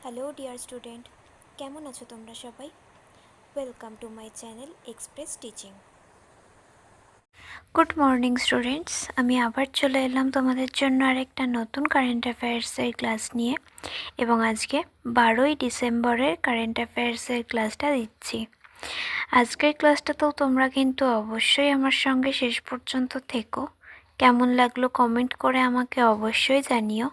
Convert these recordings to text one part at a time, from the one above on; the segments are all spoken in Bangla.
হ্যালো ডিয়ার স্টুডেন্ট, কেমন আছো তোমরা সবাই? Welcome to my channel express teaching. Good morning students, আমি আবার চলে এলাম তোমাদের জন্য আরেকটা নতুন কারেন্ট অ্যাফেয়ার্সের ক্লাস নিয়ে, এবং আজকে 12ই ডিসেম্বরের কারেন্ট অ্যাফেয়ার্সের ক্লাসটা দিচ্ছি। আজকের ক্লাসটাতেও তোমরা কিন্তু অবশ্যই আমার সঙ্গে শেষ পর্যন্ত থেকো। কেমন লাগলো কমেন্ট করে আমাকে অবশ্যই জানিও,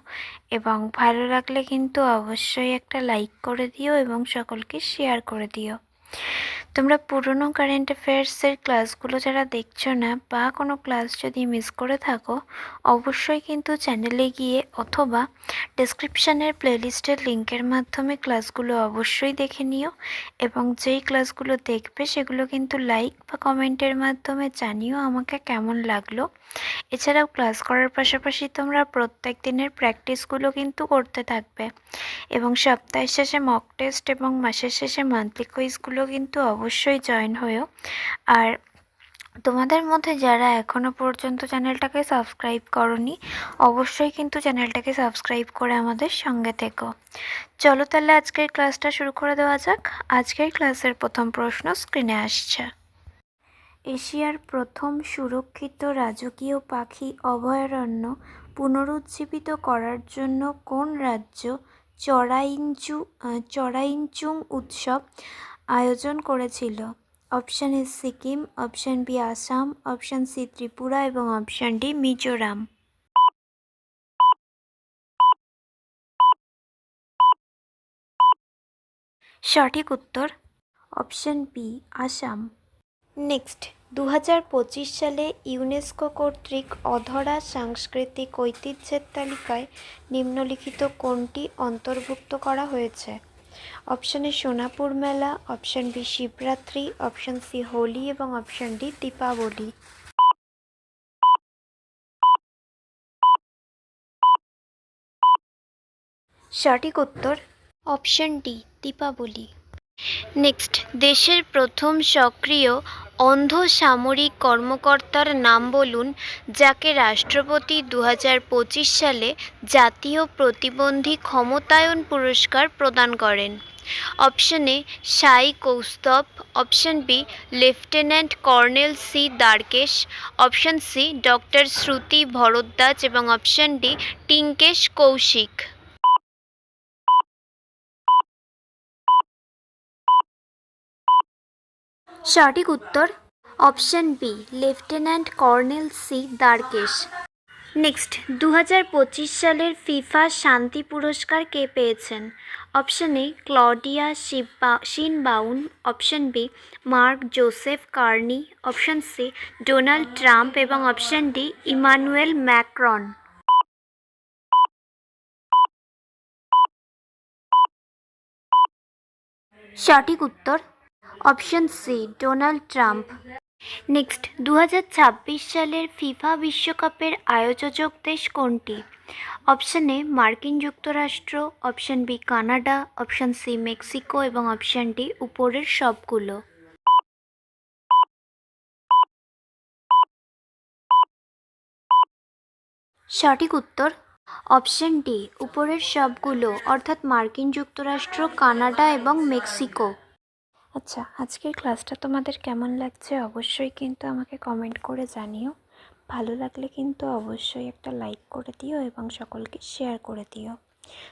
এবং ভালো লাগলে কিন্তু অবশ্যই একটা লাইক করে দিও এবং সকলকে শেয়ার করে দিও। তোমরা পুরনো কারেন্ট অ্যাফেয়ার্সের ক্লাসগুলো যারা দেখছো না, বা কোনো ক্লাস যদি মিস করে থাকো, অবশ্যই কিন্তু চ্যানেলে গিয়ে অথবা ডেসক্রিপশানের প্লেলিস্টের লিঙ্কের মাধ্যমে ক্লাসগুলো অবশ্যই দেখে নিও, এবং যেই ক্লাসগুলো দেখবে সেগুলো কিন্তু লাইক বা কমেন্টের মাধ্যমে জানিও আমাকে কেমন লাগলো। এছাড়াও ক্লাস করার পাশাপাশি তোমরা প্রত্যেক দিনের প্র্যাকটিসগুলো কিন্তু করতে থাকবে, এবং সপ্তাহের শেষে মক টেস্ট এবং মাসের শেষে মান্থলি কুইজগুলো কিন্তু অবশ্যই জয়েন হয়েও। আর তোমাদের মধ্যে যারা এখনও পর্যন্ত চ্যানেলটাকে সাবস্ক্রাইব করোনি, অবশ্যই কিন্তু চ্যানেলটাকে সাবস্ক্রাইব করে আমাদের সঙ্গে থেকো। চলো তাহলে আজকের ক্লাসটা শুরু করে দেওয়া যাক। আজকের ক্লাসের প্রথম প্রশ্ন স্ক্রিনে আসছে। এশিয়ার প্রথম সুরক্ষিত রাজকীয় পাখি অভয়ারণ্য পুনরুজ্জীবিত করার জন্য কোন রাজ্য চড়াইংচুং উৎসব আয়োজন করেছিল? Option A Sikkim, option B Assam, option C Tripura এবং অপশান ডি মিজোরাম। সঠিক উত্তর অপশান বি আসাম। নেক্সট, 2025 সালে ইউনেস্কো কর্তৃক অধরা সাংস্কৃতিক ঐতিহ্যের তালিকায় নিম্নলিখিত কোনটি অন্তর্ভুক্ত করা হয়েছে? অপশান এ সোনাপুর মেলা, option B Shivratri, option C Holi এবং অপশান ডি দীপাবলি। সঠিক উত্তর অপশান ডি দীপাবলি। নেক্সট, দেশের প্রথম সক্রিয় অন্ধ সামরিক কর্মকর্তার নাম বলুন, যাকে রাষ্ট্রপতি 2025 সালে জাতীয় প্রতিবন্ধী ক্ষমতায়ন পুরস্কার প্রদান করেন। Option A Sai Kaustubh, option B lieutenant colonel C Dwarkesh, option C doctor Shruti Bhardwaj এবং অপশন ডি টিঙ্কেশ কৌশিক। সঠিক উত্তর option B lieutenant colonel C Dwarkesh. Next, 2025 সালের ফিফা শান্তি পুরস্কার কে পেয়েছেন? Option A Claudia Sheinbaum, option B Mark Joseph Carney, option C Donald Trump এবং অপশন ডি ইমানুয়েল ম্যাক্রন। সঠিক উত্তর option C Donald Trump. Next, 2026 সালের ফিফা বিশ্বকাপের আয়োজক দেশ কোনটি? অপশন এ মার্কিন যুক্তরাষ্ট্র, option B Canada, option C Mexico এবং অপশন ডি উপরের সবগুলো। সঠিক উত্তর অপশন ডি উপরের সবগুলো, অর্থাৎ মার্কিন যুক্তরাষ্ট্র, কানাডা এবং মেক্সিকো। আচ্ছা, আজকের ক্লাসটা তোমাদের কেমন লাগছে অবশ্যই কিন্তু আমাকে কমেন্ট করে জানিও। ভালো লাগলে কিন্তু অবশ্যই একটা লাইক করে দিও এবং সকলকে শেয়ার করে দিও।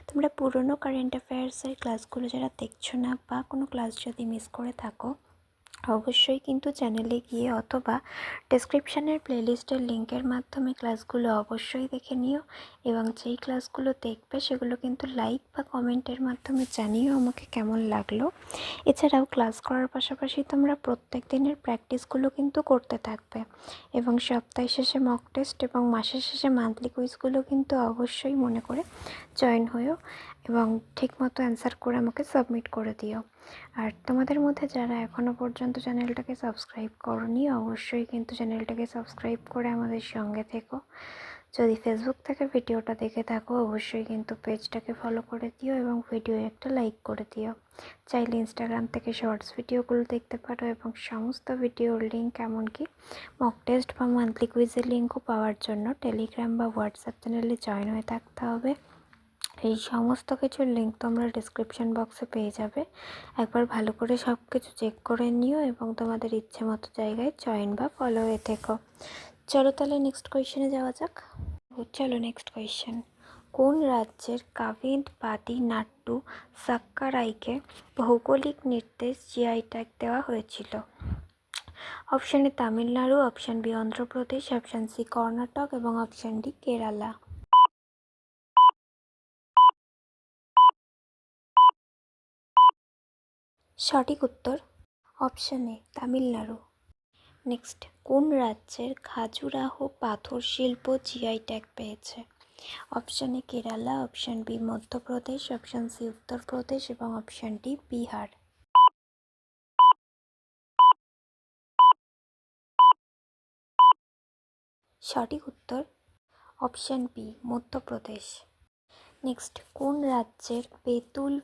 তোমরা পুরনো কারেন্ট অ্যাফেয়ার্সের ক্লাসগুলো যারা দেখছো না, বা কোনো ক্লাস যদি মিস করে থাকো, অবশ্যই কিন্তু চ্যানেলে গিয়ে অথবা ডেসক্রিপশানের প্লেলিস্টের লিঙ্কের মাধ্যমে ক্লাসগুলো অবশ্যই দেখে নিও, এবং যেই ক্লাসগুলো দেখবে সেগুলো কিন্তু লাইক বা কমেন্টের মাধ্যমে জানিও আমাকে কেমন লাগলো। এছাড়াও ক্লাস করার পাশাপাশি তোমরা প্রত্যেক দিনের প্র্যাকটিসগুলো কিন্তু করতে থাকবে, এবং সপ্তাহ শেষে মক টেস্ট এবং মাসের শেষে মান্থলি কুইজগুলো কিন্তু অবশ্যই মনে করে জয়েন হয়েও, এবং ঠিকমতো অ্যান্সার করে আমাকে সাবমিট করে দিও। আর তোমাদের মধ্যে যারা এখনও পর্যন্ত চ্যানেলটাকে সাবস্ক্রাইব করোনি, অবশ্যই কিন্তু চ্যানেলটাকে সাবস্ক্রাইব করে আমাদের সঙ্গে থেকো। যদি ফেসবুক থেকে ভিডিওটা দেখে থাকো, অবশ্যই কিন্তু পেজটাকে ফলো করে দিও এবং ভিডিও একটা লাইক করে দিও। চাইলে ইনস্টাগ্রাম থেকে শর্টস ভিডিওগুলো দেখতে পারো, এবং সমস্ত ভিডিওর লিঙ্ক, এমনকি মক টেস্ট বা মান্থলি কুইজের লিঙ্কও পাওয়ার জন্য টেলিগ্রাম বা হোয়াটসঅ্যাপ চ্যানেলে জয়েন হয়ে থাকতে হবে। এই সমস্ত কিছুর লিঙ্ক তোমরা ডিসক্রিপশন বক্সে পেয়ে যাবে। একবার ভালো করে সব কিছু চেক করে নিও এবং তোমাদের ইচ্ছে মতো জায়গায় জয়েন বা ফলো হয়ে থেকো। চলো তাহলে নেক্সট কোয়েশ্চেনে যাওয়া যাক। চলো নেক্সট কোয়েশ্চেন। কোন রাজ্যের কাভিন্টবাদী নাট্টু সাক্কারাইকে ভৌগোলিক নির্দেশ জিআই ট্যাগ দেওয়া হয়েছিল? Option A Tamil Nadu, option B Andhra Pradesh, option C Karnataka এবং অপশান ডি কেরালা। সঠিক উত্তর অপশান এ তামিলনাড়ু। নেক্সট, কোন রাজ্যের খাজুরাহো পাথর শিল্প জিআই ট্যাগ পেয়েছে? Option A Kerala, option B Madhya Pradesh, option C Uttar Pradesh এবং অপশান ডি বিহার। সঠিক উত্তর অপশান বি মধ্যপ্রদেশ। নেক্সট, কোন রাজ্যের বেতুল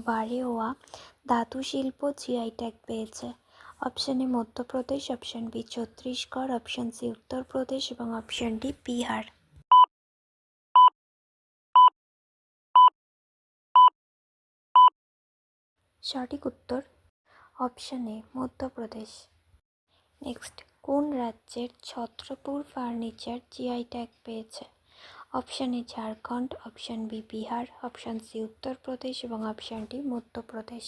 বারেওয়া ধাতু শিল্প জিআই ট্যাগ পেয়েছে? Option A Madhya Pradesh, option B Chhattisgarh, option C Uttar Pradesh এবং অপশান ডি বিহার। সঠিক উত্তর অপশান এ মধ্যপ্রদেশ। নেক্সট, কোন রাজ্যের ছত্রপুর ফার্নিচার জিআই ট্যাগ পেয়েছে? Option A Jharkhand, option B Bihar, option C Uttar Pradesh এবং অপশান ডি মধ্যপ্রদেশ।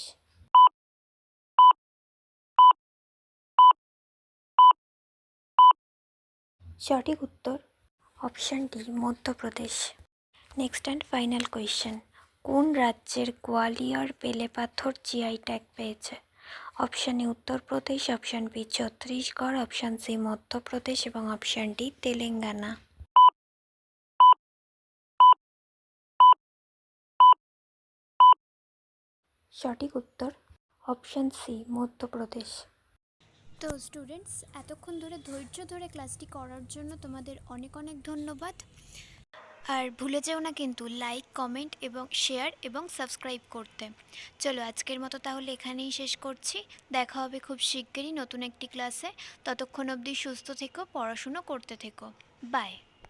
সঠিক উত্তর option D Madhya Pradesh. Next and final question. কোন রাজ্যের গোয়ালিয়র বেলেপাথর জিআই ট্যাগ পেয়েছে? Option A Uttar Pradesh, option B Chhattisgarh, option C Madhya Pradesh এবং অপশান ডি তেলেঙ্গানা। সঠিক উত্তর অপশান সি মধ্যপ্রদেশ। তো স্টুডেন্টস, এতক্ষণ ধরে ধৈর্য ধরে ক্লাসটি করার জন্য তোমাদের অনেক অনেক ধন্যবাদ। আর ভুলে যেও না কিন্তু লাইক, কমেন্ট এবং শেয়ার এবং সাবস্ক্রাইব করতে। চলো আজকের মতো তাহলে এখানেই শেষ করছি। দেখা হবে খুব শিগগিরই নতুন একটি ক্লাসে। ততক্ষণ অবধি সুস্থ থেকো, পড়াশুনো করতে থেকো। বাই।